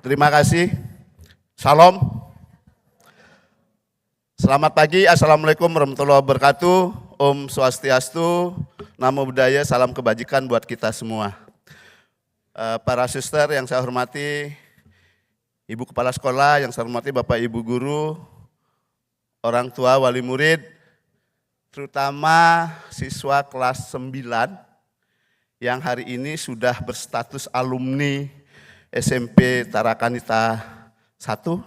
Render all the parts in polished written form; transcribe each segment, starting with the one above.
Terima kasih. Salam. Selamat pagi, Assalamualaikum warahmatullahi wabarakatuh. Om Swastiastu, Namo Buddhaya, salam kebajikan buat kita semua. Para suster yang saya hormati, Ibu Kepala Sekolah yang saya hormati, Bapak Ibu Guru, orang tua, wali murid, terutama siswa kelas 9 yang hari ini sudah berstatus alumni SMP Tarakanita 1.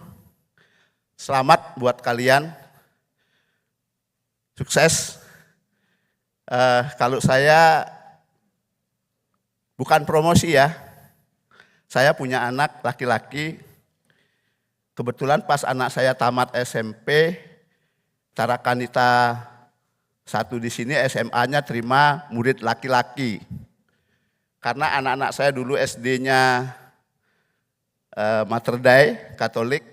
Selamat buat kalian, sukses. Kalau saya bukan promosi ya, saya punya anak laki-laki. Kebetulan pas anak saya tamat SMP Tarakanita 1 di sini, SMA-nya terima murid laki-laki. Karena anak-anak saya dulu SD-nya Mater Dei Katolik,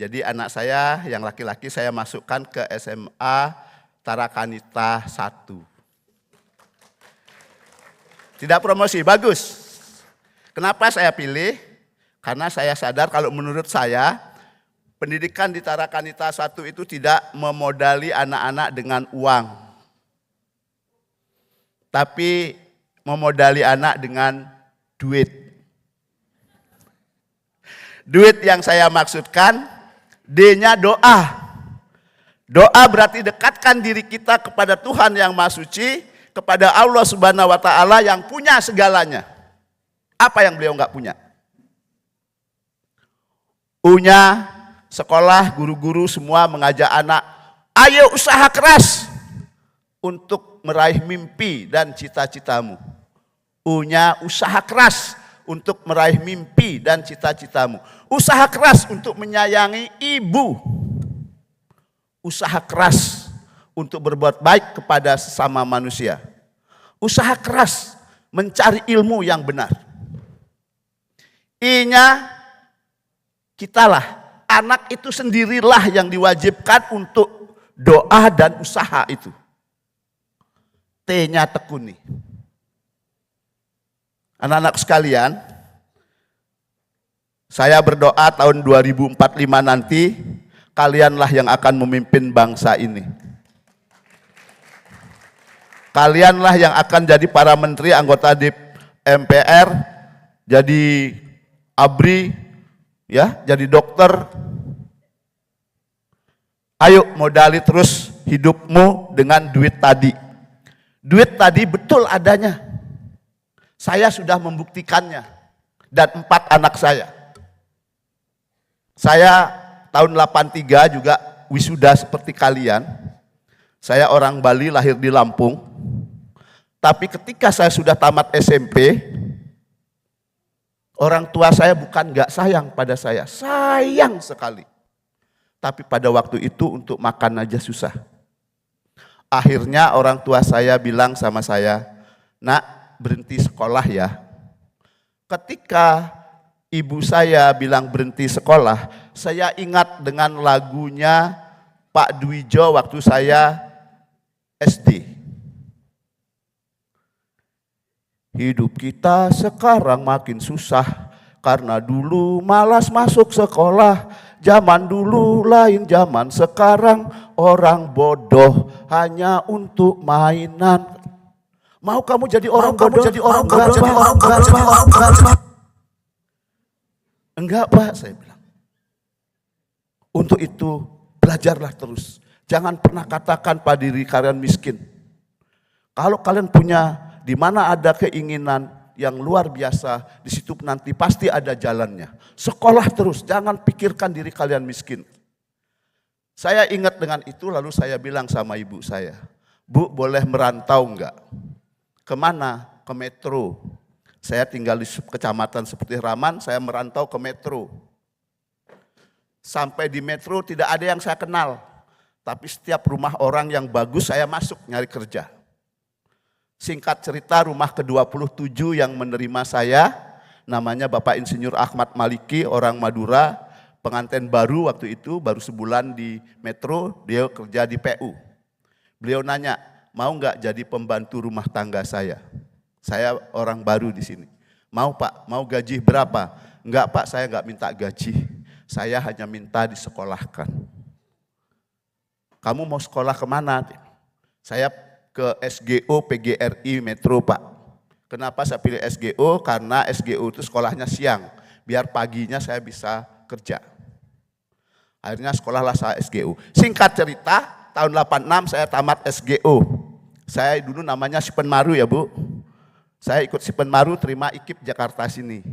jadi anak saya yang laki-laki saya masukkan ke SMA Tarakanita 1. Tidak promosi, bagus. Kenapa saya pilih? Karena saya sadar kalau menurut saya pendidikan di Tarakanita 1 itu tidak memodali anak-anak dengan uang, tapi memodali anak dengan duit. Duit yang saya maksudkan, D-nya doa. Doa berarti dekatkan diri kita kepada Tuhan yang Maha Suci, kepada Allah Subhanahu wa Ta'ala yang punya segalanya. Apa yang beliau enggak punya? U-nya sekolah, guru-guru semua mengajak anak, ayo usaha keras untuk meraih mimpi dan cita-citamu. U-nya usaha keras untuk meraih mimpi dan cita-citamu. Usaha keras untuk menyayangi ibu. Usaha keras untuk berbuat baik kepada sesama manusia. Usaha keras mencari ilmu yang benar. I-nya kitalah. Anak itu sendirilah yang diwajibkan untuk doa dan usaha itu. T-nya tekuni. Anak-anak sekalian, saya berdoa tahun 2045 nanti, kalianlah yang akan memimpin bangsa ini. Kalianlah yang akan jadi para menteri, anggota MPR, jadi ABRI, ya, jadi dokter. Ayo modali terus hidupmu dengan duit tadi. Duit tadi betul adanya. Saya sudah membuktikannya dan 4 anak saya. Saya tahun 83 juga wisuda seperti kalian. Saya orang Bali, lahir di Lampung. Tapi ketika saya sudah tamat SMP, orang tua saya bukan enggak sayang pada saya, sayang sekali. Tapi pada waktu itu untuk makan aja susah. Akhirnya orang tua saya bilang sama saya, nak, berhenti sekolah ya. Ketika ibu saya bilang berhenti sekolah, saya ingat dengan lagunya Pak Dwijo waktu saya SD. Hidup kita sekarang makin susah, karena dulu malas masuk sekolah. Zaman dulu lain zaman sekarang, orang bodoh hanya untuk mainan. Mau kamu jadi orang bodoh? Enggak Pak, saya bilang. Untuk itu belajarlah terus. Jangan pernah katakan pada diri kalian miskin. Kalau kalian punya, di mana ada keinginan yang luar biasa, di situ nanti pasti ada jalannya. Sekolah terus, jangan pikirkan diri kalian miskin. Saya ingat dengan itu, lalu saya bilang sama ibu saya, Bu, boleh merantau enggak? Kemana? Ke Metro. Saya tinggal di kecamatan seperti Raman, saya merantau ke Metro. Sampai di Metro tidak ada yang saya kenal. Tapi setiap rumah orang yang bagus saya masuk nyari kerja. Singkat cerita, rumah ke-27 yang menerima saya, namanya Bapak Insinyur Ahmad Maliki, orang Madura, pengantin baru waktu itu, baru sebulan di Metro, dia kerja di PU. Beliau nanya, mau nggak jadi pembantu rumah tangga saya? Saya orang baru di sini. Mau Pak, mau gaji berapa? Enggak Pak, saya enggak minta gaji. Saya hanya minta disekolahkan. Kamu mau sekolah kemana? Saya ke SGO PGRI Metro Pak. Kenapa saya pilih SGO? Karena SGO itu sekolahnya siang. Biar paginya saya bisa kerja. Akhirnya sekolahlah saya SGO. Singkat cerita, tahun 86 saya tamat SGO. Saya dulu namanya Sipenmaru ya Bu. Saya ikut Sipenmaru terima IKIP Jakarta sini.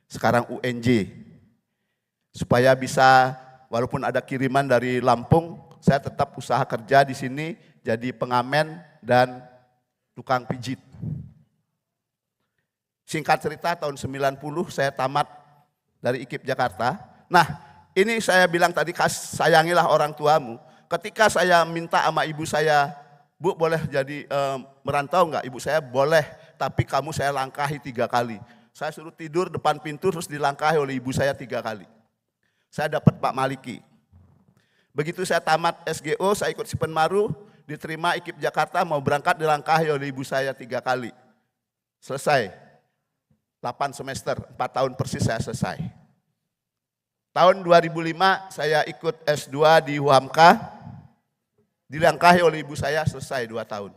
Sekarang UNJ. Supaya bisa, walaupun ada kiriman dari Lampung, saya tetap usaha kerja di sini jadi pengamen dan tukang pijit. Singkat cerita tahun 90 saya tamat dari IKIP Jakarta. Nah, ini saya bilang tadi, sayangilah orang tuamu. Ketika saya minta sama ibu saya, Bu boleh jadi merantau enggak? Ibu saya boleh, tapi kamu saya langkahi 3 kali. Saya suruh tidur depan pintu terus dilangkahi oleh ibu saya 3 kali. Saya dapat Pak Maliki. Begitu saya tamat SGO, saya ikut Sipenmaru, diterima IKIP Jakarta, mau berangkat dilangkahi oleh ibu saya 3 kali. Selesai. 8 semester, 4 tahun persis saya selesai. Tahun 2005 saya ikut S2 di UHAMKA, dilangkahi oleh ibu saya, selesai 2 tahun.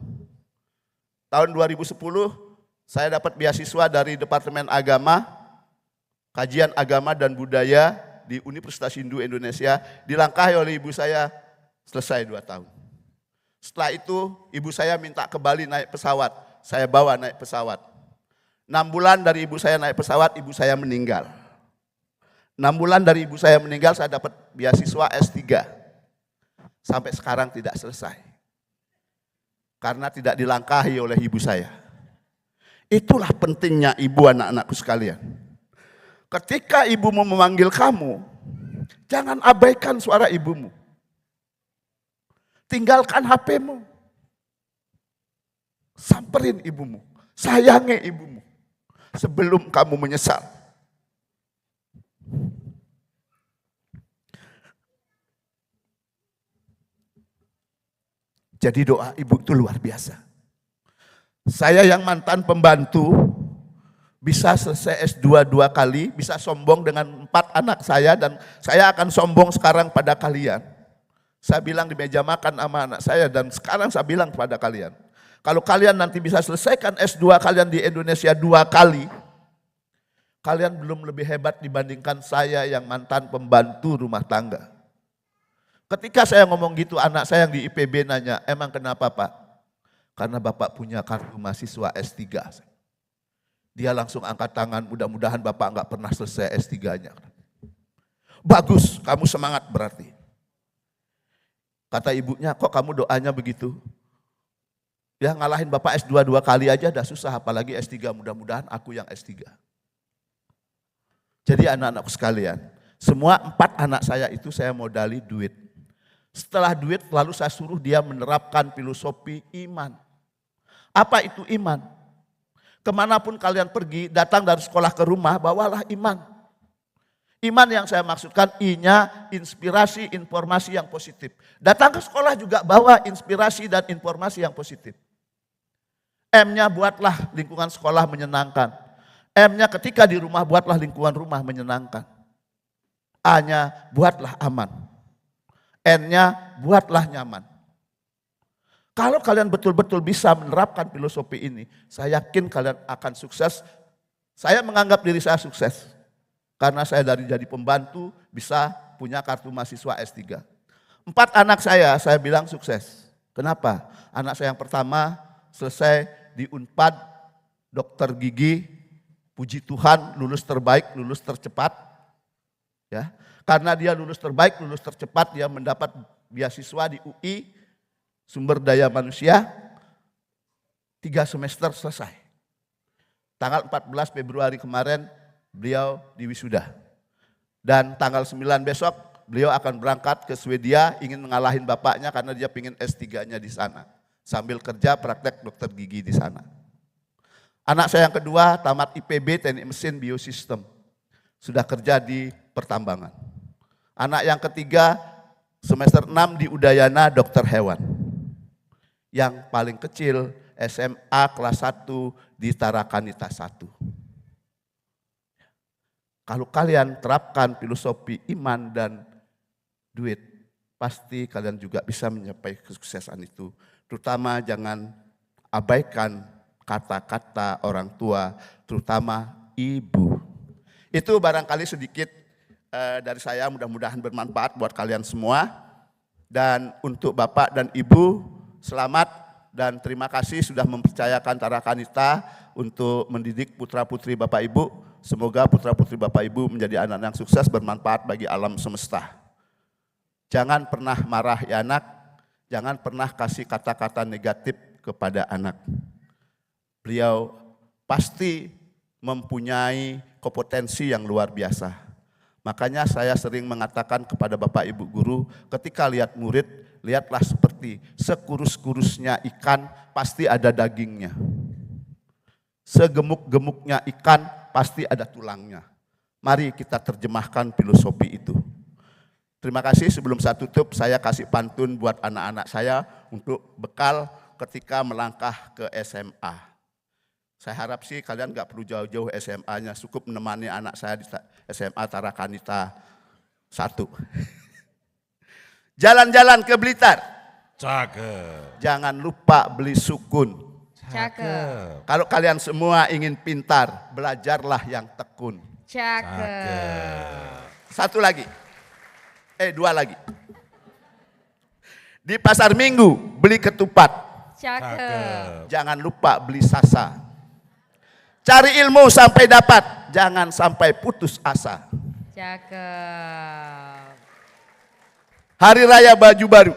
Tahun 2010 saya dapat beasiswa dari Departemen Agama, Kajian Agama dan Budaya di Universitas Hindu Indonesia, dilangkahi oleh ibu saya, selesai 2 tahun. Setelah itu ibu saya minta ke Bali naik pesawat, saya bawa naik pesawat. 6 bulan dari ibu saya naik pesawat, ibu saya meninggal. 6 bulan dari ibu saya meninggal, saya dapat beasiswa S3. Sampai sekarang tidak selesai. Karena tidak dilangkahi oleh ibu saya. Itulah pentingnya ibu anak-anakku sekalian. Ketika ibumu memanggil kamu, jangan abaikan suara ibumu. Tinggalkan HP-mu. Samperin ibumu, sayangi ibumu. Sebelum kamu menyesal. Jadi doa ibu itu luar biasa. Saya yang mantan pembantu, bisa selesai S2 2 kali, bisa sombong dengan 4 anak saya, dan saya akan sombong sekarang pada kalian. Saya bilang di meja makan sama anak saya, dan sekarang saya bilang kepada kalian, kalau kalian nanti bisa selesaikan S2 kalian di Indonesia 2 kali, kalian belum lebih hebat dibandingkan saya yang mantan pembantu rumah tangga. Ketika saya ngomong gitu, anak saya yang di IPB nanya, emang kenapa Pak? Karena Bapak punya kartu mahasiswa S3. Dia langsung angkat tangan, mudah-mudahan Bapak enggak pernah selesai S3-nya. Bagus, kamu semangat berarti. Kata ibunya, kok kamu doanya begitu? Ya ngalahin Bapak S2 2 kali aja udah susah, apalagi S3, mudah-mudahan aku yang S3. Jadi anak-anakku sekalian, semua 4 anak saya itu saya modali duit. Setelah duit lalu saya suruh dia menerapkan filosofi iman. Apa itu iman? Kemanapun kalian pergi, datang dari sekolah ke rumah, bawalah iman. Iman yang saya maksudkan I-nya inspirasi, informasi yang positif. Datang ke sekolah juga bawa inspirasi dan informasi yang positif. M-nya buatlah lingkungan sekolah menyenangkan. M-nya ketika di rumah buatlah lingkungan rumah menyenangkan. A-nya buatlah aman. N-nya buatlah nyaman. Kalau kalian betul-betul bisa menerapkan filosofi ini, saya yakin kalian akan sukses. Saya menganggap diri saya sukses. Karena saya dari jadi pembantu bisa punya kartu mahasiswa S3. 4 anak saya bilang sukses. Kenapa? Anak saya yang pertama selesai di Unpad, dokter gigi, puji Tuhan lulus terbaik, lulus tercepat. Ya, karena dia lulus terbaik, lulus tercepat, dia mendapat beasiswa di UI, sumber daya manusia, 3 semester selesai. Tanggal 14 Februari kemarin beliau diwisuda. Dan tanggal 9 besok beliau akan berangkat ke Swedia, ingin mengalahin bapaknya karena dia ingin S3-nya di sana. Sambil kerja praktek dokter gigi di sana. Anak saya yang kedua tamat IPB Teknik Mesin Biosistem. Sudah kerja di pertambangan. Anak yang ketiga semester 6 di Udayana dokter hewan. Yang paling kecil SMA kelas 1 di Tarakanita 1. Kalau kalian terapkan filosofi iman dan duit, pasti kalian juga bisa mencapai kesuksesan itu. Terutama jangan abaikan kata-kata orang tua, terutama ibu. Itu barangkali sedikit dari saya, mudah-mudahan bermanfaat buat kalian semua. Dan untuk Bapak dan Ibu, selamat dan terima kasih sudah mempercayakan Tarakanita untuk mendidik putra-putri Bapak Ibu. Semoga putra-putri Bapak Ibu menjadi anak yang sukses, bermanfaat bagi alam semesta. Jangan pernah marah ya anak, jangan pernah kasih kata-kata negatif kepada anak. Beliau pasti mempunyai kompetensi yang luar biasa. Makanya saya sering mengatakan kepada Bapak Ibu guru, ketika lihat murid, lihatlah seperti sekurus-kurusnya ikan pasti ada dagingnya. Segemuk-gemuknya ikan pasti ada tulangnya. Mari kita terjemahkan filosofi itu. Terima kasih, sebelum saya tutup, saya kasih pantun buat anak-anak saya untuk bekal ketika melangkah ke SMA. Saya harap sih kalian gak perlu jauh-jauh SMA-nya, cukup menemani anak saya di SMA Tarakanita 1. Jalan-jalan ke Blitar. Cakep. Jangan lupa beli sukun. Cakep. Kalau kalian semua ingin pintar, belajarlah yang tekun. Cakep. Satu lagi. 2 lagi. Di pasar Minggu beli ketupat. Cakep. Jangan lupa beli sasa. Cari ilmu sampai dapat, jangan sampai putus asa. Cakep. Hari Raya Baju Baru.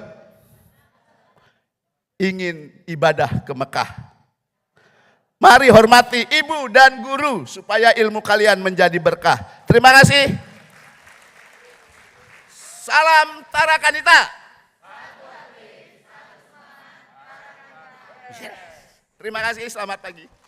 Ingin ibadah ke Mekah. Mari hormati ibu dan guru supaya ilmu kalian menjadi berkah. Terima kasih. Salam Tarakanita. Terima kasih, selamat pagi.